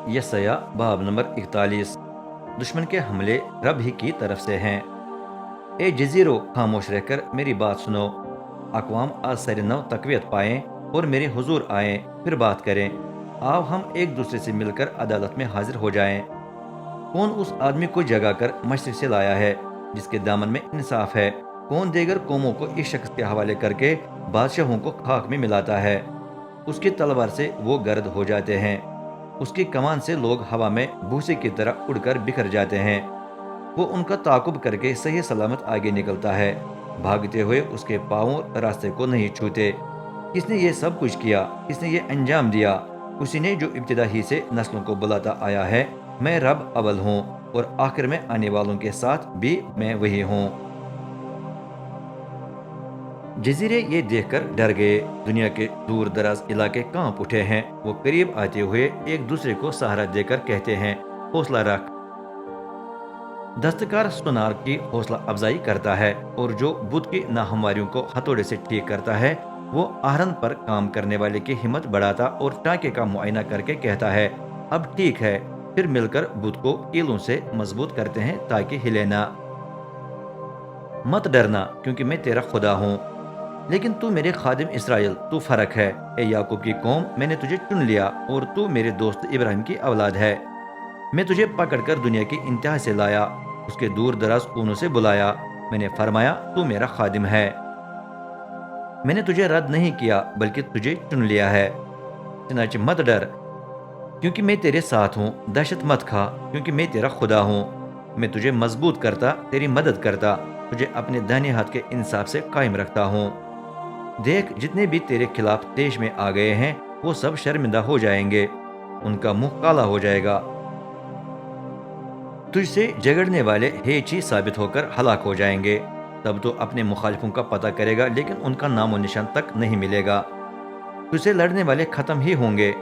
यसाया बाब नंबर 41। दुश्मन के हमले रब ही की तरफ से हैं। ए जजीरो, खामोश रहकर मेरी बात सुनो। अक़वाम आज सर नौ तकवीत पाएं और मेरे हुजूर आएं, फिर बात करें। आओ हम एक दूसरे से मिलकर अदालत में हाजिर हो जाएं। कौन उस आदमी को जगाकर मशरिक से लाया है जिसके दामन में इंसाफ है? कौन देगर कौमों को इस शख्स के हवाले करके बादशाहों को खाक में मिलाता है? उसकी तलवार से वो गर्द हो जाते हैं, उसकी कमान से लोग हवा में भूसे की तरह उड़कर बिखर जाते हैं। वो उनका ताकुब करके सही सलामत आगे निकलता है, भागते हुए उसके पाँव रास्ते को नहीं छूते। किसने ये सब कुछ किया? किसने ये अंजाम दिया? उसी ने जो इब्तिदा ही से नस्लों को बुलाता आया है, मैं रब अव्वल हूँ और आखिर में आने वालों के साथ भी मैं वही हूँ। जजीरे ये देखकर डर गए। दुनिया के दूर दराज इलाके कांप उठे हैं। वो करीब आते हुए एक दूसरे को सहारा देकर कहते हैं, हौसला रख। दस्तकार सुनार की हौसला अफजाई करता है और जो बुत की नाहमवारियों को हथौड़े से ठीक करता है, वो आहरन पर काम करने वाले की हिम्मत बढ़ाता और टांके का मुआयना करके कहता है, अब ठीक है। फिर मिलकर बुत को कीलों से मजबूत करते हैं ताकि हिले ना। मत डरना, क्योंकि मैं तेरा खुदा हूँ। लेकिन तू मेरे खादिम इसराइल, तू फर्क है। ए याकूब की कौम, मैंने तुझे चुन लिया और तू मेरे दोस्त इब्राहिम की औलाद है। मैं तुझे पकड़कर दुनिया की इंतहा से लाया, उसके दूर दराज कोनों से बुलाया। मैंने फरमाया, तू मेरा खादिम है। मैंने तुझे रद्द नहीं किया, बल्कि तुझे चुन लिया है। चनाचे मत डर, क्योंकि मैं तेरे साथ हूँ। दहशत मत खा, क्योंकि मैं तेरा खुदा हूँ। मैं तुझे मजबूत करता, तेरी मदद करता, तुझे अपने दाहिने हाथ के इंसाफ से कायम रखता हूँ। देख, जितने भी तेरे खिलाफ देश में आ गए हैं, वो सब शर्मिंदा हो जाएंगे, उनका मुंह काला हो जाएगा। तुझसे झगड़ने वाले हेची साबित होकर हलाक हो जाएंगे। तब तो अपने मुखालिफों का पता करेगा, लेकिन उनका नामो निशान तक नहीं मिलेगा। तुझसे लड़ने वाले खत्म ही होंगे,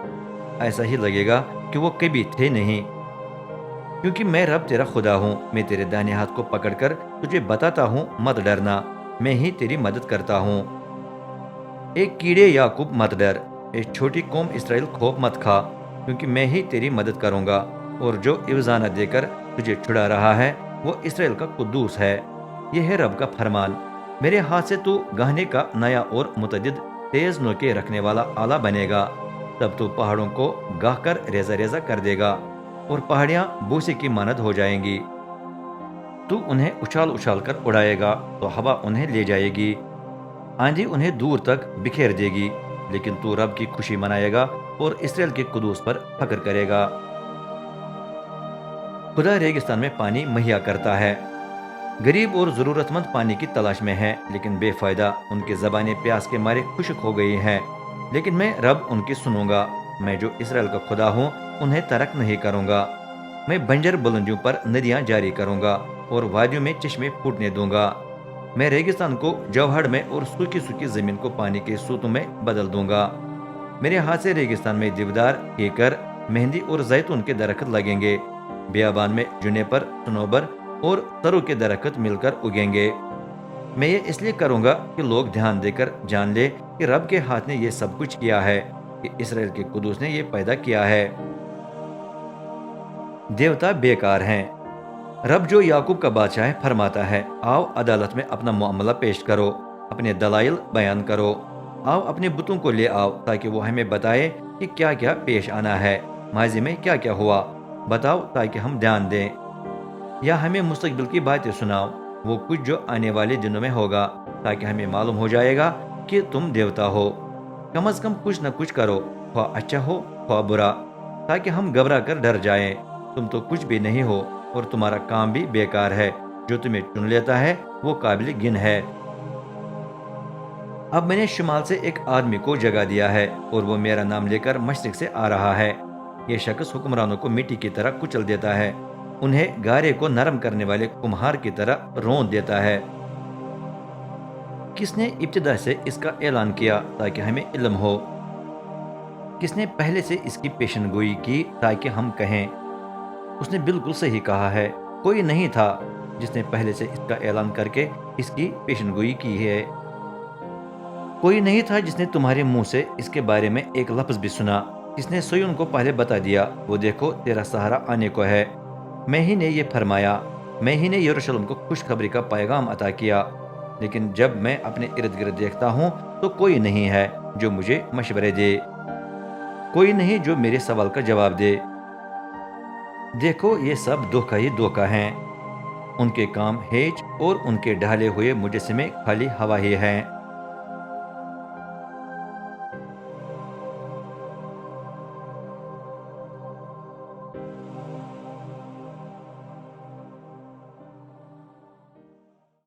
ऐसा ही लगेगा कि वो कभी थे नहीं। क्योंकि मैं रब तेरा खुदा हूँ, मैं तेरे दाहिने हाथ को पकड़कर तुझे बताता हूँ, मत डरना, मैं ही तेरी मदद करता हूँ। एक कीड़े याकूब मत डर, एक छोटी कौम इसराइल खौफ मत खा, क्योंकि मैं ही तेरी मदद करूंगा। और जो इवजाना देकर तुझे छुड़ा रहा है, वो इसराइल का कुद्दूस है। यह है रब का फरमान, मेरे हाथ से तू गहने का नया और मुतदिद तेज नोके रखने वाला आला बनेगा। तब तू पहाड़ों को गाहकर रेजा रेजा कर देगा और पहाड़ियां भूसे की मानद हो जाएंगी। तू उन्हें उछाल उछाल कर उड़ाएगा तो हवा उन्हें ले जाएगी, आंधी उन्हें दूर तक बिखेर देगी। लेकिन तू रब की खुशी मनाएगा और इसराइल के कुदूस पर फक्र करेगा। खुदा रेगिस्तान में पानी मुहैया करता है। गरीब और जरूरतमंद पानी की तलाश में है, लेकिन बेफायदा। उनकी ज़बानें प्यास के मारे खुश्क हो गई हैं, लेकिन मैं रब उनकी सुनूंगा। मैं जो इसराइल का खुदा हूँ, उन्हें तरक नहीं करूंगा। मैं बंजर बुलंदियों पर नदियां जारी करूंगा और वादियों में चश्मे फूटने दूंगा। मैं रेगिस्तान को जौहड़ में और सूखी सूखी जमीन को पानी के सूतों में बदल दूंगा। मेरे हाथ से रेगिस्तान में देवदार, केकर, मेहंदी और जैतून के दरख्त लगेंगे। बियाबान में जुनेपर, सनोबर और सरू के दरख्त मिलकर उगेंगे। मैं ये इसलिए करूंगा कि लोग ध्यान देकर जान ले कि रब के हाथ ने ये सब कुछ किया है, कि इसराइल के कुदूस ने ये पैदा किया है। देवता बेकार हैं। रब जो याकूब का बादशाह है फरमाता है, आओ अदालत में अपना मामला पेश करो, अपने दलाइल बयान करो। आओ अपने बुतों को ले आओ, ताकि वो हमें बताए कि क्या क्या पेश आना है, माजी में क्या क्या हुआ। बताओ ताकि हम ध्यान दें, या हमें मुस्तकबिल की बातें सुनाओ, वो कुछ जो आने वाले दिनों में होगा, ताकि हमें मालूम हो जाएगा कि तुम देवता हो। कम अज कम कुछ न कुछ करो, ख्वाह अच्छा हो ख्वाह बुरा, ताकि हम घबरा कर डर जाएं। तुम तो कुछ भी नहीं हो और तुम्हारा काम भी बेकार है। जो तुम्हें चुन लेता है वो काबिल गिन है। अब मैंने शुमाल से एक आदमी को जगा दिया है और वो मेरा नाम लेकर मशरिक से आ रहा है। ये शख्स हुक्मरानों को मिट्टी की तरह कुचल देता है, उन्हें गारे को नरम करने वाले कुम्हार की तरह रौंद देता है। किसने इब्तिदा से इसका ऐलान किया ताकि हमें इल्म हो? किसने पहले से इसकी पेशनगोई की ताकि हम कहें, उसने बिल्कुल सही कहा है। कोई नहीं था जिसने पहले से इसका ऐलान करके इसकी पेशनगोई की है। कोई नहीं था जिसने तुम्हारे मुंह से इसके बारे में एक लफ्ज भी सुना। اس نے سوئی ان کو پہلے بتا دیا، وہ دیکھو تیرا سہارا آنے کو ہے، میں ہی نے یہ فرمایا، میں ہی نے یروشلم کو خوشخبری کا پیغام عطا کیا، لیکن جب میں اپنے ارد گرد دیکھتا ہوں تو کوئی نہیں ہے جو مجھے مشورے دے، کوئی نہیں جو میرے سوال کا جواب دے۔ دیکھو یہ سب دھوکہ ہی دھوکہ ہیں، ان کے کام ہیج اور ان کے ڈھالے ہوئے مجسمے خالی ہوا ہی ہیں۔